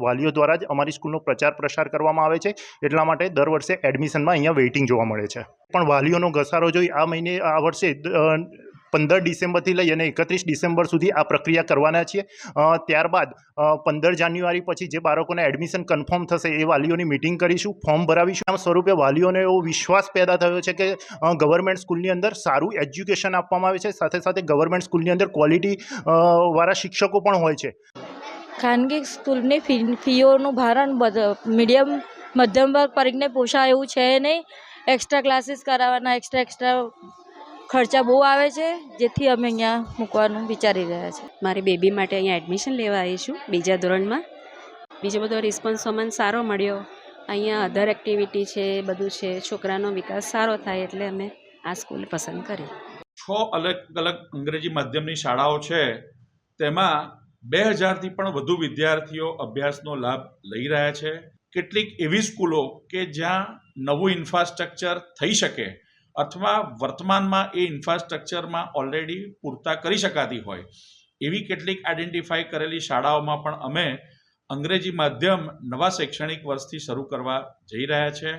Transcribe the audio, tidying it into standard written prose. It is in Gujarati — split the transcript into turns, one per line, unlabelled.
વાલીઓ દ્વારા જ અમારી સ્કૂલનો પ્રચાર પ્રસાર કરવામાં આવે છે, એટલા માટે દર વર્ષે એડમિશનમાં અહીંયા વેઇટિંગ જોવા મળે છે. પણ વાલીઓનો ઘસારો જોઈ આ વર્ષે 15 ડિસેમ્બરથી લઈ અને 31 ડિસેમ્બર સુધી આ પ્રક્રિયા કરવાના છીએ. ત્યારબાદ 15 જાન્યુઆરી પછી જે બાળકોના એડમિશન કન્ફર્મ થશે એ વાલીઓની મિટિંગ કરીશું, ફોર્મ ભરાવીશું. આ સ્વરૂપે વાલીઓને એવો વિશ્વાસ પેદા થયો છે કે ગવર્મેન્ટ સ્કૂલની અંદર સારું એજ્યુકેશન આપવામાં આવે છે, સાથે સાથે ગવર્મેન્ટ સ્કૂલની અંદર ક્વોલિટી વાળા શિક્ષકો પણ હોય છે.
ખાનગી સ્કૂલની ફીઓનું ભારણ મીડિયમ મધ્યમ વર્ગ પરિગને પોષાય એવું છે નહીં. એક્સ્ટ્રા ક્લાસીસ કરાવવાના એક્સ્ટ્રા ખર્ચા બહુ આવે છે, જેથી અમે અહીંયા મૂકવાનું વિચારી રહ્યા છીએ.
મારી બેબી માટે અહીંયા એડમિશન લેવા આવી છું, 2જા ધોરણમાં. બીજો બધો રિસ્પોન્સ અમને સારો મળ્યો. અહીંયા અધર એક્ટિવિટી છે, બધું છે, છોકરાનો વિકાસ સારો થાય એટલે અમે આ સ્કૂલ પસંદ કરી.
6 અલગ અલગ અંગ્રેજી માધ્યમની શાળાઓ છે, તેમાં 2000થી પણ વધુ વિદ્યાર્થીઓ અભ્યાસનો લાભ લઈ રહ્યા છે. કેટલીક એવી સ્કૂલો કે જ્યાં નવું ઇન્ફ્રાસ્ટ્રક્ચર થઈ શકે અથવા વર્તમાનમાં એ ઇન્ફ્રાસ્ટ્રક્ચરમાં ઓલરેડી પૂરતા કરી શકાતી હોય એવી કેટલીક આઈડેન્ટિફાઈ કરેલી શાળાઓમાં પણ અમે અંગ્રેજી માધ્યમ નવા શૈક્ષણિક વર્ષથી શરૂ કરવા જઈ રહ્યા છે.